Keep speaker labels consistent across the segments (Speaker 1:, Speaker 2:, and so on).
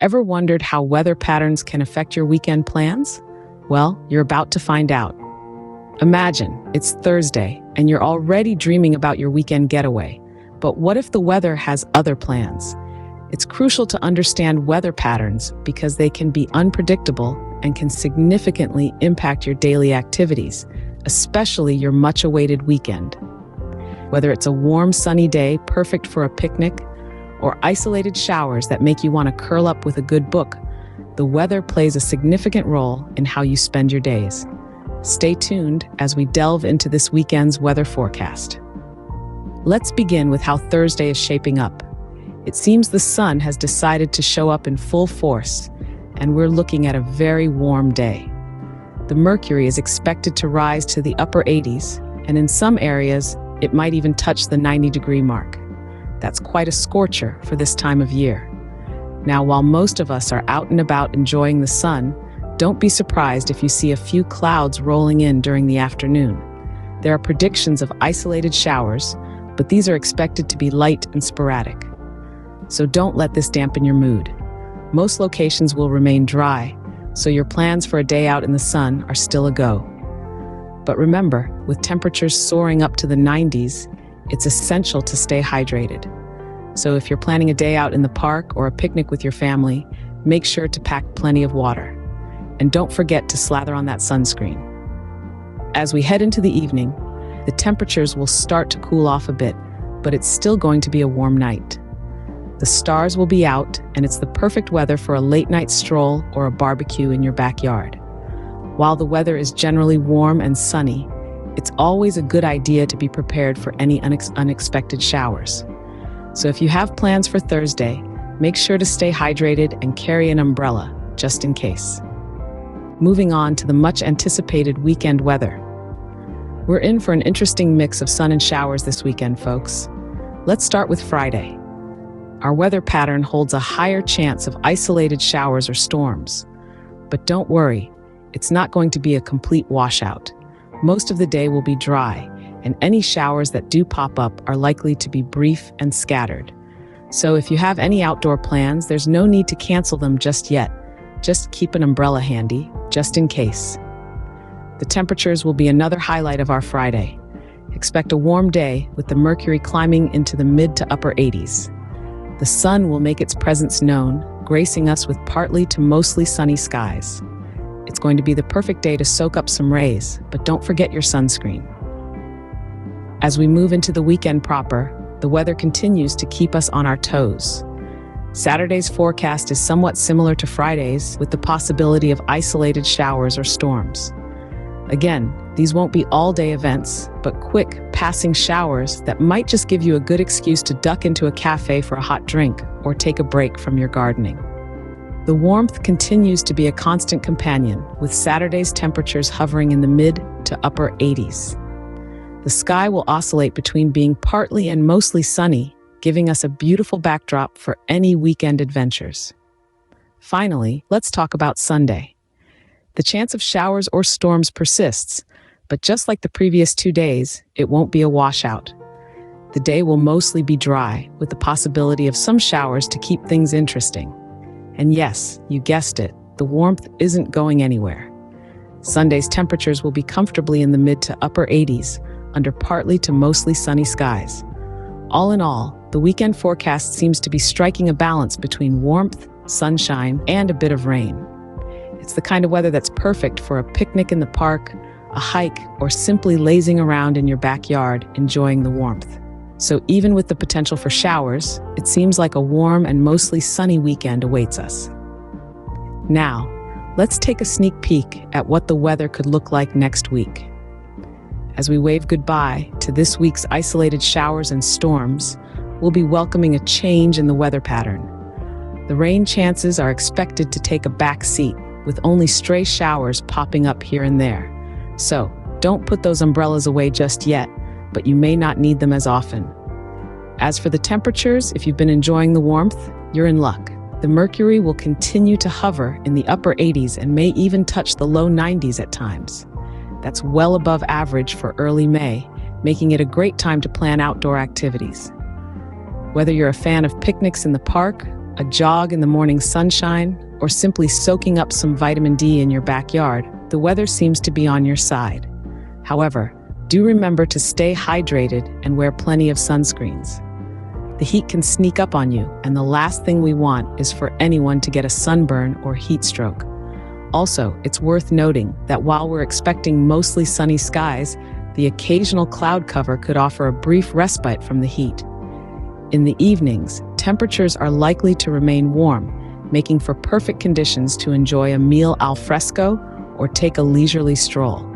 Speaker 1: Ever wondered how weather patterns can affect your weekend plans? Well, you're about to find out. Imagine it's Thursday and you're already dreaming about your weekend getaway. But what if the weather has other plans? It's crucial to understand weather patterns because they can be unpredictable and can significantly impact your daily activities, especially your much-awaited weekend. Whether it's a warm, sunny day perfect for a picnic, or isolated showers that make you want to curl up with a good book, the weather plays a significant role in how you spend your days. Stay tuned as we delve into this weekend's weather forecast. Let's begin with how Thursday is shaping up. It seems the sun has decided to show up in full force, and we're looking at a very warm day. The mercury is expected to rise to the upper 80s, and in some areas, it might even touch the 90-degree mark. That's quite a scorcher for this time of year. Now, while most of us are out and about enjoying the sun, don't be surprised if you see a few clouds rolling in during the afternoon. There are predictions of isolated showers, but these are expected to be light and sporadic. So don't let this dampen your mood. Most locations will remain dry, so your plans for a day out in the sun are still a go. But remember, with temperatures soaring up to the 90s, it's essential to stay hydrated. So if you're planning a day out in the park or a picnic with your family, make sure to pack plenty of water. And don't forget to slather on that sunscreen. As we head into the evening, the temperatures will start to cool off a bit, but it's still going to be a warm night. The stars will be out, and it's the perfect weather for a late-night stroll or a barbecue in your backyard. While the weather is generally warm and sunny, it's always a good idea to be prepared for any unexpected showers. So if you have plans for Thursday, make sure to stay hydrated and carry an umbrella, just in case. Moving on to the much-anticipated weekend weather. We're in for an interesting mix of sun and showers this weekend, folks. Let's start with Friday. Our weather pattern holds a higher chance of isolated showers or storms. But don't worry, it's not going to be a complete washout. Most of the day will be dry, and any showers that do pop up are likely to be brief and scattered. So if you have any outdoor plans, there's no need to cancel them just yet. Just keep an umbrella handy, just in case. The temperatures will be another highlight of our Friday. Expect a warm day with the mercury climbing into the mid to upper 80s. The sun will make its presence known, gracing us with partly to mostly sunny skies. It's going to be the perfect day to soak up some rays, but don't forget your sunscreen. As we move into the weekend proper, the weather continues to keep us on our toes. Saturday's forecast is somewhat similar to Friday's, with the possibility of isolated showers or storms. Again, these won't be all-day events, but quick, passing showers that might just give you a good excuse to duck into a cafe for a hot drink or take a break from your gardening. The warmth continues to be a constant companion, with Saturday's temperatures hovering in the mid to upper 80s. The sky will oscillate between being partly and mostly sunny, giving us a beautiful backdrop for any weekend adventures. Finally, let's talk about Sunday. The chance of showers or storms persists, but just like the previous 2 days, it won't be a washout. The day will mostly be dry, with the possibility of some showers to keep things interesting. And yes, you guessed it, the warmth isn't going anywhere. Sunday's temperatures will be comfortably in the mid to upper 80s, under partly to mostly sunny skies. All in all, the weekend forecast seems to be striking a balance between warmth, sunshine, and a bit of rain. It's the kind of weather that's perfect for a picnic in the park, a hike, or simply lazing around in your backyard, enjoying the warmth. So even with the potential for showers, it seems like a warm and mostly sunny weekend awaits us. Now, let's take a sneak peek at what the weather could look like next week. As we wave goodbye to this week's isolated showers and storms, we'll be welcoming a change in the weather pattern. The rain chances are expected to take a back seat, with only stray showers popping up here and there. So, don't put those umbrellas away just yet, but you may not need them as often. As for the temperatures, if you've been enjoying the warmth, you're in luck. The mercury will continue to hover in the upper 80s and may even touch the low 90s at times. That's well above average for early May, making it a great time to plan outdoor activities. Whether you're a fan of picnics in the park a jog in the morning sunshine, or simply soaking up some vitamin D in your backyard, the weather seems to be on your side. However, do remember to stay hydrated and wear plenty of sunscreens. The heat can sneak up on you, and the last thing we want is for anyone to get a sunburn or heat stroke. Also, it's worth noting that while we're expecting mostly sunny skies, the occasional cloud cover could offer a brief respite from the heat. In the evenings, temperatures are likely to remain warm, making for perfect conditions to enjoy a meal al fresco or take a leisurely stroll.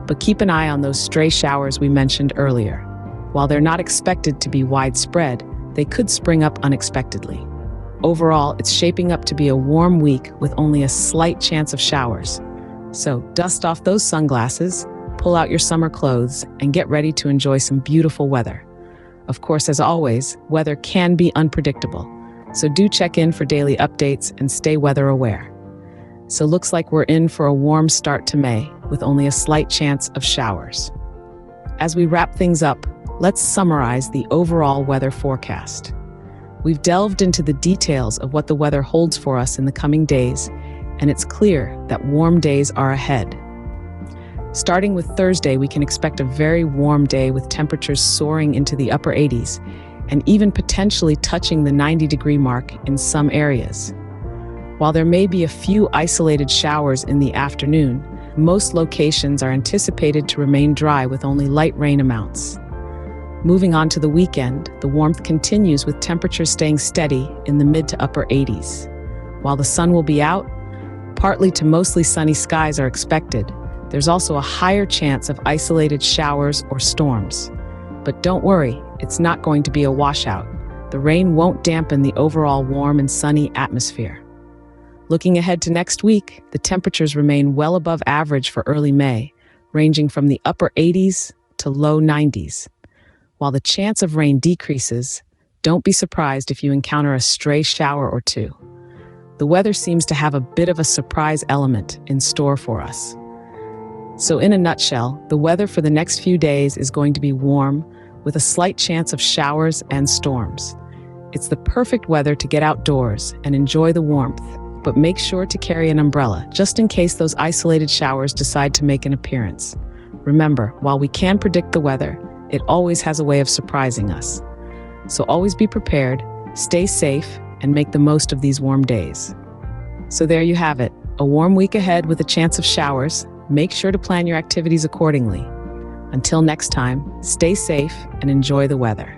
Speaker 1: But keep an eye on those stray showers we mentioned earlier. While they're not expected to be widespread, they could spring up unexpectedly. Overall, it's shaping up to be a warm week with only a slight chance of showers. So dust off those sunglasses, pull out your summer clothes, and get ready to enjoy some beautiful weather. Of course, as always, weather can be unpredictable, so do check in for daily updates and stay weather aware. So looks like we're in for a warm start to May, with only a slight chance of showers. As we wrap things up, let's summarize the overall weather forecast. We've delved into the details of what the weather holds for us in the coming days, and it's clear that warm days are ahead. Starting with Thursday, we can expect a very warm day with temperatures soaring into the upper 80s and even potentially touching the 90-degree mark in some areas. While there may be a few isolated showers in the afternoon, most locations are anticipated to remain dry with only light rain amounts. Moving on to the weekend, the warmth continues with temperatures staying steady in the mid to upper 80s. While the sun will be out, partly to mostly sunny skies are expected. There's also a higher chance of isolated showers or storms. But don't worry, it's not going to be a washout. The rain won't dampen the overall warm and sunny atmosphere. Looking ahead to next week, the temperatures remain well above average for early May, ranging from the upper 80s to low 90s. While the chance of rain decreases, don't be surprised if you encounter a stray shower or two. The weather seems to have a bit of a surprise element in store for us. So in a nutshell, the weather for the next few days is going to be warm, with a slight chance of showers and storms. It's the perfect weather to get outdoors and enjoy the warmth, but make sure to carry an umbrella just in case those isolated showers decide to make an appearance. Remember, while we can predict the weather, it always has a way of surprising us. So always be prepared, stay safe, and make the most of these warm days. So there you have it, a warm week ahead with a chance of showers. Make sure to plan your activities accordingly. Until next time, stay safe and enjoy the weather.